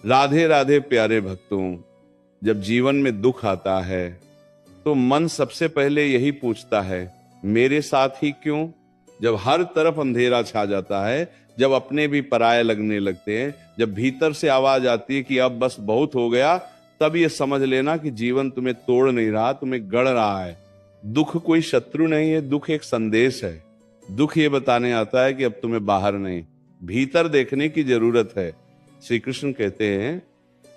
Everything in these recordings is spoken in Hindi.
राधे राधे प्यारे भक्तों, जब जीवन में दुख आता है तो मन सबसे पहले यही पूछता है, मेरे साथ ही क्यों। जब हर तरफ अंधेरा छा जाता है, जब अपने भी पराये लगने लगते हैं, जब भीतर से आवाज आती है कि अब बस बहुत हो गया, तब ये समझ लेना कि जीवन तुम्हें तोड़ नहीं रहा, तुम्हें गढ़ रहा है। दुख कोई शत्रु नहीं है, दुख एक संदेश है। दुख ये बताने आता है कि अब तुम्हें बाहर नहीं, भीतर देखने की जरूरत है। श्री कृष्ण कहते हैं,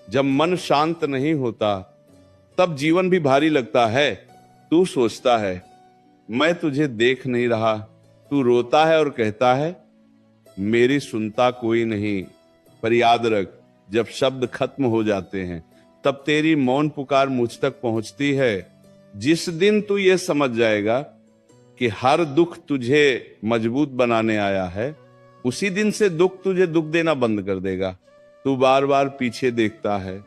जब मन शांत नहीं होता तब जीवन भी भारी लगता है। तू सोचता है मैं तुझे देख नहीं रहा, तू रोता है और कहता है मेरी सुनता कोई नहीं। पर याद रख, जब शब्द खत्म हो जाते हैं तब तेरी मौन पुकार मुझ तक पहुंचती है। जिस दिन तू ये समझ जाएगा कि हर दुख तुझे मजबूत बनाने आया है, उसी दिन से दुख तुझे दुख देना बंद कर देगा। तू बार बार पीछे देखता है,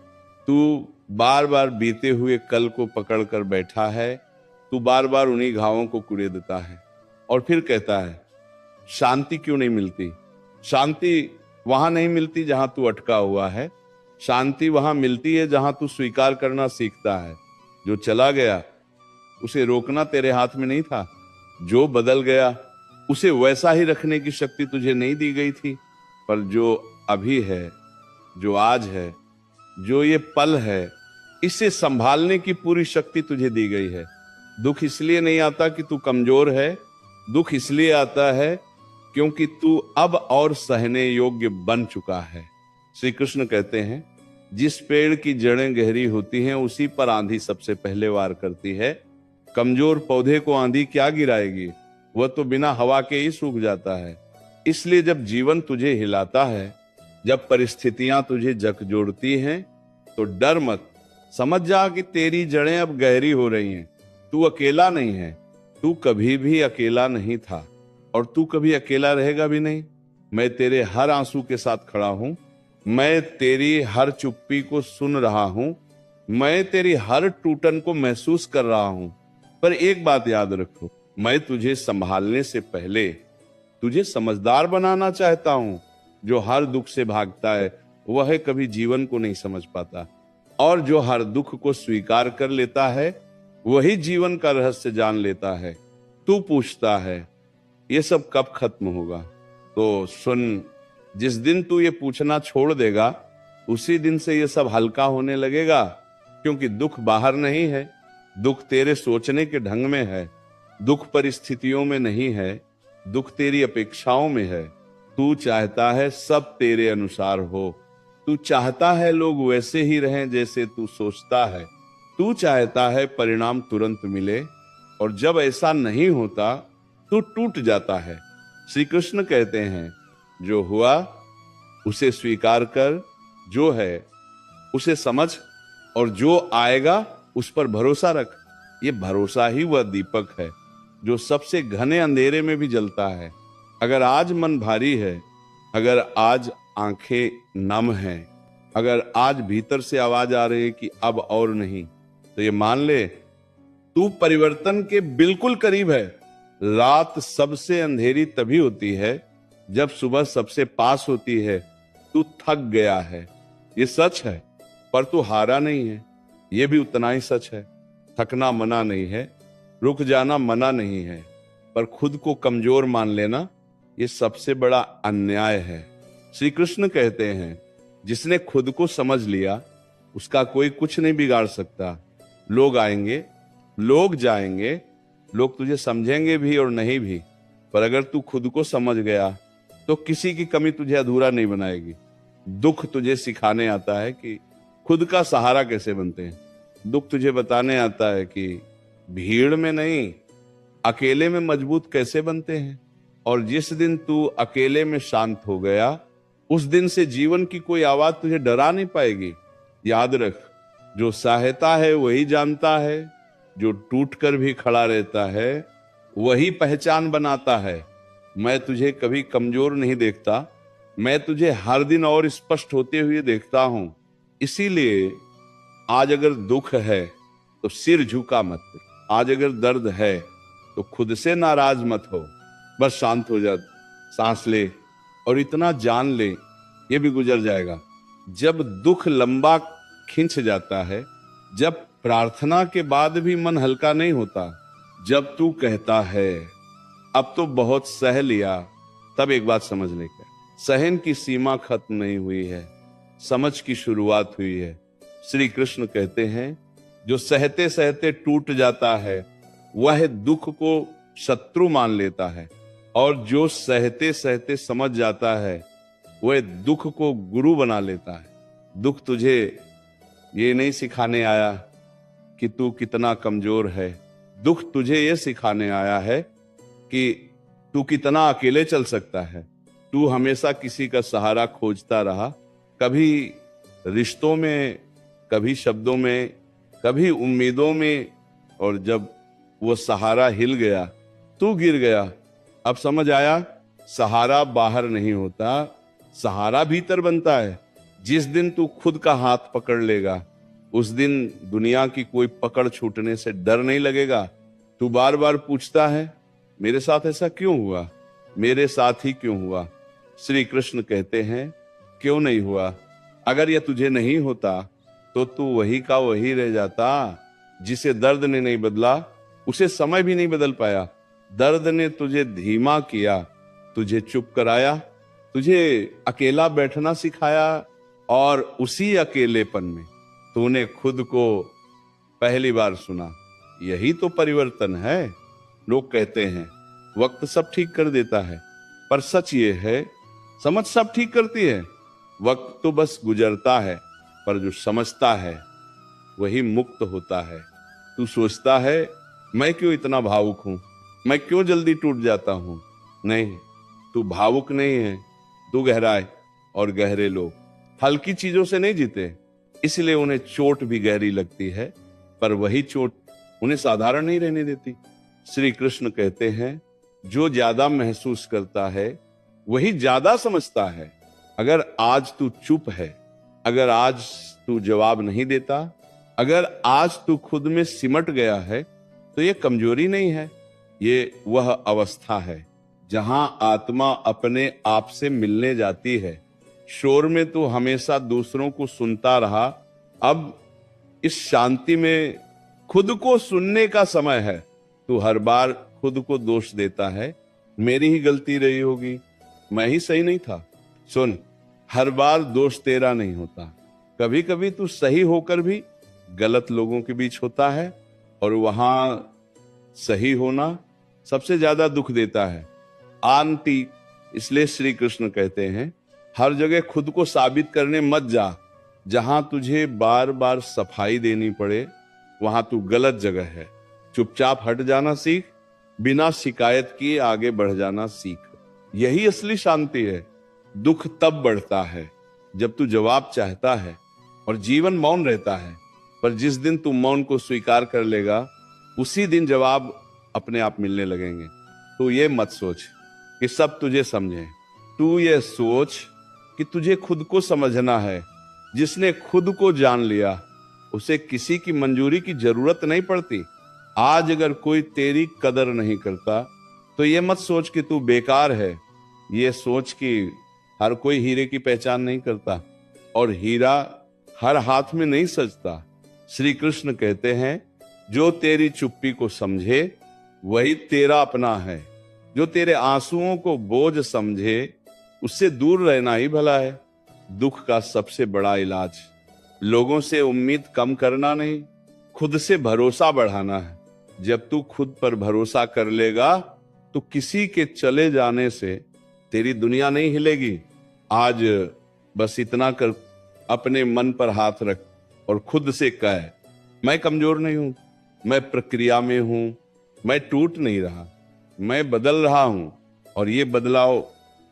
तू बार बार बीते हुए कल को पकड़ कर बैठा है, तू बार बार उन्हीं घावों को कुरेदता है और फिर कहता है शांति क्यों नहीं मिलती। शांति वहां नहीं मिलती जहां तू अटका हुआ है, शांति वहां मिलती है जहां तू स्वीकार करना सीखता है। जो चला गया उसे रोकना तेरे हाथ में नहीं था, जो बदल गया उसे वैसा ही रखने की शक्ति तुझे नहीं दी गई थी। पर जो अभी है, जो आज है, जो ये पल है, इसे संभालने की पूरी शक्ति तुझे दी गई है। दुख इसलिए नहीं आता कि तू कमजोर है, दुख इसलिए आता है क्योंकि तू अब और सहने योग्य बन चुका है। श्री कृष्ण कहते हैं, जिस पेड़ की जड़ें गहरी होती हैं उसी पर आंधी सबसे पहले वार करती है। कमजोर पौधे को आंधी क्या गिराएगी, वह तो बिना हवा के ही सूख जाता है। इसलिए जब जीवन तुझे हिलाता है, जब परिस्थितियां तुझे झकझोरती हैं, तो डर मत, समझ जा कि तेरी जड़ें अब गहरी हो रही हैं। तू अकेला नहीं है, तू कभी भी अकेला नहीं था और तू कभी अकेला रहेगा भी नहीं। मैं तेरे हर आंसू के साथ खड़ा हूं, मैं तेरी हर चुप्पी को सुन रहा हूं, मैं तेरी हर टूटन को महसूस कर रहा हूं। पर एक बात याद रखो, मैं तुझे संभालने से पहले तुझे समझदार बनाना चाहता हूं। जो हर दुख से भागता है वह कभी जीवन को नहीं समझ पाता, और जो हर दुख को स्वीकार कर लेता है वही जीवन का रहस्य जान लेता है। तू पूछता है ये सब कब खत्म होगा, तो सुन, जिस दिन तू ये पूछना छोड़ देगा उसी दिन से ये सब हल्का होने लगेगा। क्योंकि दुख बाहर नहीं है, दुख तेरे सोचने के ढंग में है, दुख परिस्थितियों में नहीं है, दुख तेरी अपेक्षाओं में है। तू चाहता है सब तेरे अनुसार हो, तू चाहता है लोग वैसे ही रहें जैसे तू सोचता है, तू चाहता है परिणाम तुरंत मिले, और जब ऐसा नहीं होता तू टूट जाता है। श्री कृष्ण कहते हैं, जो हुआ उसे स्वीकार कर, जो है उसे समझ, और जो आएगा उस पर भरोसा रख। ये भरोसा ही वह दीपक है जो सबसे घने अंधेरे में भी जलता है। अगर आज मन भारी है, अगर आज आंखें नम हैं, अगर आज भीतर से आवाज आ रही है कि अब और नहीं, तो ये मान ले तू परिवर्तन के बिल्कुल करीब है। रात सबसे अंधेरी तभी होती है जब सुबह सबसे पास होती है। तू थक गया है, ये सच है, पर तू हारा नहीं है, ये भी उतना ही सच है। थकना मना नहीं है, रुक जाना मना नहीं है, पर खुद को कमजोर मान लेना ये सबसे बड़ा अन्याय है। श्री कृष्ण कहते हैं, जिसने खुद को समझ लिया उसका कोई कुछ नहीं बिगाड़ सकता। लोग आएंगे, लोग जाएंगे, लोग तुझे समझेंगे भी और नहीं भी, पर अगर तू खुद को समझ गया तो किसी की कमी तुझे अधूरा नहीं बनाएगी। दुख तुझे सिखाने आता है कि खुद का सहारा कैसे बनते हैं। दुख तुझे बताने आता है कि भीड़ में नहीं, अकेले में मजबूत कैसे बनते हैं। और जिस दिन तू अकेले में शांत हो गया, उस दिन से जीवन की कोई आवाज तुझे डरा नहीं पाएगी। याद रख, जो सहायता है वही जानता है, जो टूट कर भी खड़ा रहता है वही पहचान बनाता है। मैं तुझे कभी कमजोर नहीं देखता, मैं तुझे हर दिन और स्पष्ट होते हुए देखता हूं। इसीलिए आज अगर दुख है तो सिर झुका मत, आज अगर दर्द है तो खुद से नाराज मत हो। बस शांत हो जा, सांस ले और इतना जान ले, ये भी गुजर जाएगा। जब दुख लंबा खिंच जाता है, जब प्रार्थना के बाद भी मन हल्का नहीं होता, जब तू कहता है अब तो बहुत सह लिया, तब एक बात समझ ले क्या, सहन की सीमा खत्म नहीं हुई है, समझ की शुरुआत हुई है। श्री कृष्ण कहते हैं जो सहते सहते टूट जाता है वह दुख को शत्रु मान लेता है, और जो सहते सहते समझ जाता है वह दुख को गुरु बना लेता है। दुख तुझे ये नहीं सिखाने आया कि तू कितना कमजोर है, दुख तुझे ये सिखाने आया है कि तू कितना अकेले चल सकता है। तू हमेशा किसी का सहारा खोजता रहा, कभी रिश्तों में, कभी शब्दों में, कभी उम्मीदों में, और जब वो सहारा हिल गया, तू गिर गया। अब समझ आया सहारा बाहर नहीं होता, सहारा भीतर बनता है। जिस दिन तू खुद का हाथ पकड़ लेगा उस दिन दुनिया की कोई पकड़ छूटने से डर नहीं लगेगा। तू बार बार पूछता है मेरे साथ ऐसा क्यों हुआ, मेरे साथ ही क्यों हुआ। श्री कृष्ण कहते हैं क्यों नहीं हुआ, अगर यह तुझे नहीं होता तो तू वही का वही रह जाता। जिसे दर्द ने नहीं बदला उसे समय भी नहीं बदल पाया। दर्द ने तुझे धीमा किया, तुझे चुप कराया, तुझे अकेला बैठना सिखाया, और उसी अकेलेपन में तूने खुद को पहली बार सुना। यही तो परिवर्तन है। लोग कहते हैं वक्त सब ठीक कर देता है, पर सच ये है समझ सब ठीक करती है। वक्त तो बस गुजरता है, पर जो समझता है वही मुक्त होता है। तू सोचता है मैं क्यों इतना भावुक हूं, मैं क्यों जल्दी टूट जाता हूं। नहीं, तू भावुक नहीं है, तू गहराए। और गहरे लोग हल्की चीजों से नहीं जीते, इसलिए उन्हें चोट भी गहरी लगती है, पर वही चोट उन्हें साधारण नहीं रहने देती। श्री कृष्ण कहते हैं जो ज्यादा महसूस करता है वही ज्यादा समझता है। अगर आज तू चुप है, अगर आज तू जवाब नहीं देता, अगर आज तू खुद में सिमट गया है, तो ये कमजोरी नहीं है, ये वह अवस्था है जहां आत्मा अपने आप से मिलने जाती है। शोर में तू हमेशा दूसरों को सुनता रहा, अब इस शांति में खुद को सुनने का समय है। तू हर बार खुद को दोष देता है, मेरी ही गलती रही होगी, मैं ही सही नहीं था। सुन, हर बार दोष तेरा नहीं होता, कभी कभी तू सही होकर भी गलत लोगों के बीच होता है, और वहां सही होना सबसे ज्यादा दुख देता है। आंटी, इसलिए श्री कृष्ण कहते हैं हर जगह खुद को साबित करने मत जा। जहां तुझे बार बार सफाई देनी पड़े वहां तू गलत जगह है। चुपचाप हट जाना सीख, बिना शिकायत किए आगे बढ़ जाना सीख। यही असली शांति है। दुख तब बढ़ता है जब तू जवाब चाहता है और जीवन मौन रहता है, पर जिस दिन तू मौन को स्वीकार कर लेगा उसी दिन जवाब अपने आप मिलने लगेंगे। तू ये मत सोच कि सब तुझे समझे, तू ये सोच कि तुझे खुद को समझना है। जिसने खुद को जान लिया उसे किसी की मंजूरी की जरूरत नहीं पड़ती। आज अगर कोई तेरी कदर नहीं करता तो ये मत सोच कि तू बेकार है, ये सोच कि हर कोई हीरे की पहचान नहीं करता, और हीरा हर हाथ में नहीं सजता। श्री कृष्ण कहते हैं जो तेरी चुप्पी को समझे वही तेरा अपना है। जो तेरे आंसुओं को बोझ समझे उससे दूर रहना ही भला है। दुख का सबसे बड़ा इलाज लोगों से उम्मीद कम करना नहीं, खुद से भरोसा बढ़ाना है। जब तू खुद पर भरोसा कर लेगा तो किसी के चले जाने से तेरी दुनिया नहीं हिलेगी। आज बस इतना कर, अपने मन पर हाथ रख और खुद से कह मैं कमजोर नहीं हूं, मैं प्रक्रिया में हूं, मैं टूट नहीं रहा, मैं बदल रहा हूं, और ये बदलाव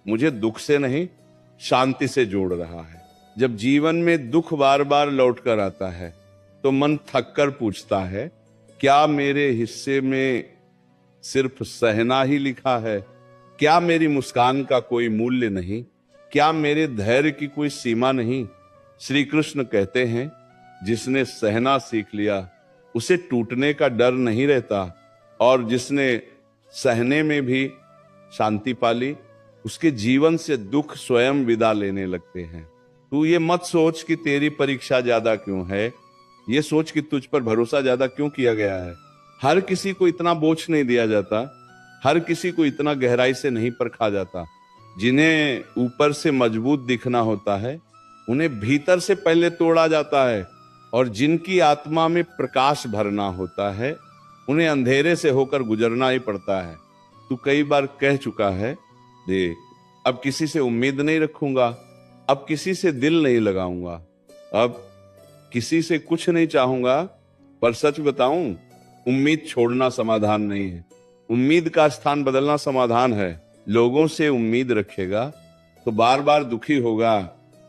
मुझे दुख से नहीं शांति से जोड़ रहा है। जब जीवन में दुख बार बार लौट कर आता है तो मन थक कर पूछता है क्या मेरे हिस्से में सिर्फ सहना ही लिखा है? क्या मेरी मुस्कान का कोई मूल्य नहीं? क्या मेरे धैर्य की कोई सीमा नहीं? श्री कृष्ण कहते हैं जिसने सहना सीख लिया उसे टूटने का डर नहीं रहता, और जिसने सहने में भी शांति पाली उसके जीवन से दुख स्वयं विदा लेने लगते हैं। तू ये मत सोच कि तेरी परीक्षा ज्यादा क्यों है, ये सोच कि तुझ पर भरोसा ज्यादा क्यों किया गया है। हर किसी को इतना बोझ नहीं दिया जाता, हर किसी को इतना गहराई से नहीं परखा जाता। जिन्हें ऊपर से मजबूत दिखना होता है, उन्हें भीतर से पहले तोड़ा जाता है, और जिनकी आत्मा में प्रकाश भरना होता है, उन्हें अंधेरे से होकर गुजरना ही पड़ता है। तू कई बार कह चुका है, देख अब किसी से उम्मीद नहीं रखूंगा, अब किसी से दिल नहीं लगाऊंगा, अब किसी से कुछ नहीं चाहूंगा। पर सच बताऊं, उम्मीद छोड़ना समाधान नहीं है, उम्मीद का स्थान बदलना समाधान है। लोगों से उम्मीद रखेगा तो बार बार दुखी होगा,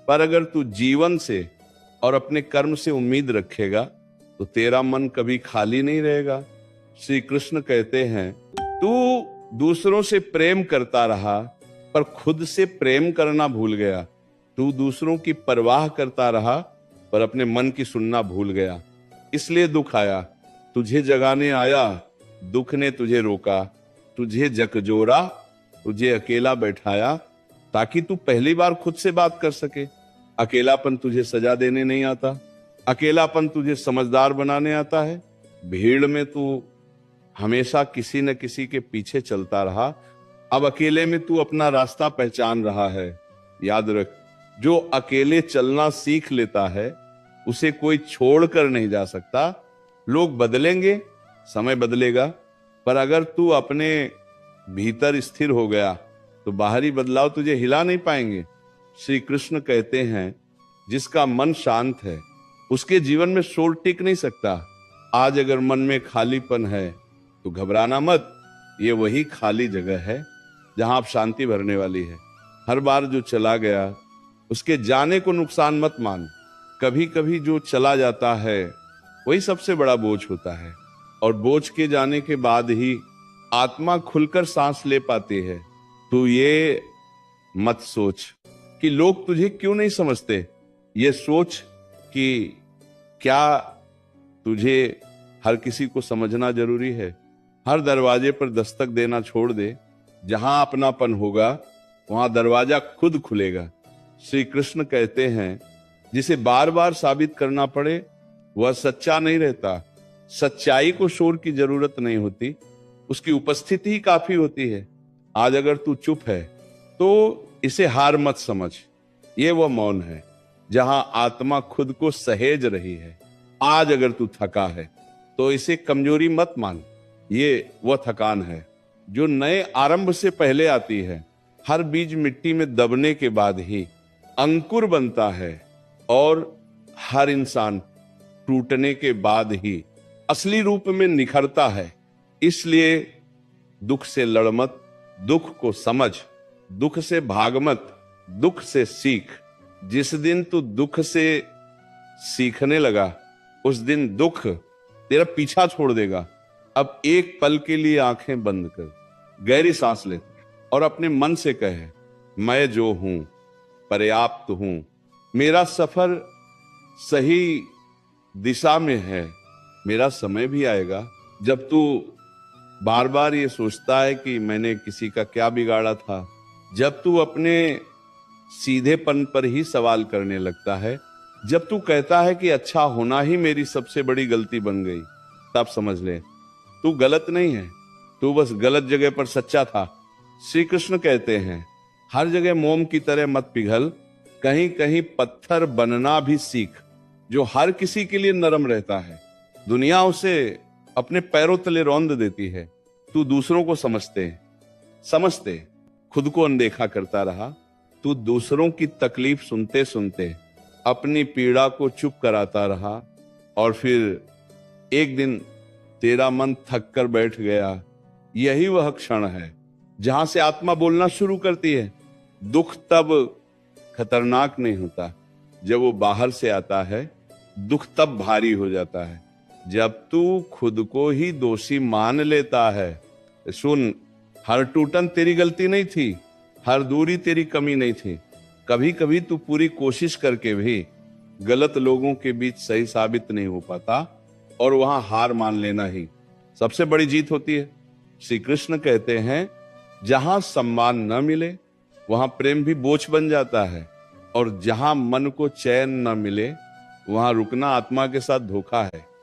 पर अगर तू जीवन से और अपने कर्म से उम्मीद रखेगा तो तेरा मन कभी खाली नहीं रहेगा। श्री कृष्ण कहते हैं, तू दूसरों से प्रेम करता रहा पर खुद से प्रेम करना भूल गया। तू दूसरों की परवाह करता रहा पर अपने मन की सुनना भूल गया। इसलिए दुख आया, तुझे जगाने आया, दुख ने तुझे रोका, तुझे झकझोरा, तुझे अकेला बैठाया, ताकि तू पहली बार खुद से बात कर सके। अकेलापन तुझे सजा देने नहीं आता, अकेलापन तुझे समझदार बनाने आता है। भीड़ में तू हमेशा किसी न किसी के पीछे चलता रहा, अब अकेले में तू अपना रास्ता पहचान रहा है। याद रख, जो अकेले चलना सीख लेता है उसे कोई छोड़कर नहीं जा सकता। लोग बदलेंगे, समय बदलेगा, पर अगर तू अपने भीतर स्थिर हो गया तो बाहरी बदलाव तुझे हिला नहीं पाएंगे। श्री कृष्ण कहते हैं, जिसका मन शांत है उसके जीवन में शोर टिक नहीं सकता। आज अगर मन में खालीपन है तो घबराना मत, ये वही खाली जगह है जहां आप शांति भरने वाली है। हर बार जो चला गया उसके जाने को नुकसान मत मान। कभी कभी जो चला जाता है वही सबसे बड़ा बोझ होता है, और बोझ के जाने के बाद ही आत्मा खुलकर सांस ले पाती है। तू ये मत सोच कि लोग तुझे क्यों नहीं समझते, ये सोच कि क्या तुझे हर किसी को समझना जरूरी है। हर दरवाजे पर दस्तक देना छोड़ दे, जहां अपनापन होगा वहां दरवाजा खुद खुलेगा। श्री कृष्ण कहते हैं, जिसे बार बार साबित करना पड़े वह सच्चा नहीं रहता। सच्चाई को शोर की जरूरत नहीं होती, उसकी उपस्थिति ही काफी होती है। आज अगर तू चुप है तो इसे हार मत समझ, ये वह मौन है जहां आत्मा खुद को सहेज रही है। आज अगर तू थका है तो इसे कमजोरी मत मान, ये वह थकान है जो नए आरंभ से पहले आती है। हर बीज मिट्टी में दबने के बाद ही अंकुर बनता है, और हर इंसान टूटने के बाद ही असली रूप में निखरता है। इसलिए दुख से लड़ मत, दुख को समझ, दुख से भाग मत, दुख से सीख। जिस दिन तू दुख से सीखने लगा उस दिन दुख तेरा पीछा छोड़ देगा। अब एक पल के लिए आंखें बंद कर, गहरी सांस ले और अपने मन से कहे, मैं जो हूं पर्याप्त हूं, मेरा सफर सही दिशा में है। मेरा समय भी आएगा जब तू बार बार ये सोचता है कि मैंने किसी का क्या बिगाड़ा था, जब तू अपने सीधेपन पर ही सवाल करने लगता है, जब तू कहता है कि अच्छा होना ही मेरी सबसे बड़ी गलती बन गई, तब समझ ले तू गलत नहीं है, तू बस गलत जगह पर सच्चा था। श्री कृष्ण कहते हैं, हर जगह मोम की तरह मत पिघल, कहीं कहीं पत्थर बनना भी सीख। जो हर किसी के लिए नरम रहता है दुनिया उसे अपने पैरों तले रौंद देती है। तू दूसरों को समझते खुद को अनदेखा करता रहा। तू दूसरों की तकलीफ सुनते सुनते अपनी पीड़ा को चुप कराता रहा, और फिर एक दिन तेरा मन थक कर बैठ गया। यही वह क्षण है जहां से आत्मा बोलना शुरू करती है। दुख तब खतरनाक नहीं होता जब वो बाहर से आता है, दुख तब भारी हो जाता है जब तू खुद को ही दोषी मान लेता है। सुन, हर टूटन तेरी गलती नहीं थी, हर दूरी तेरी कमी नहीं थी। कभी कभी तू पूरी कोशिश करके भी गलत लोगों के बीच सही साबित नहीं हो पाता, और वहां हार मान लेना ही सबसे बड़ी जीत होती है। श्री कृष्ण कहते हैं, जहां सम्मान न मिले वहां प्रेम भी बोझ बन जाता है, और जहां मन को चैन न मिले वहां रुकना आत्मा के साथ धोखा है।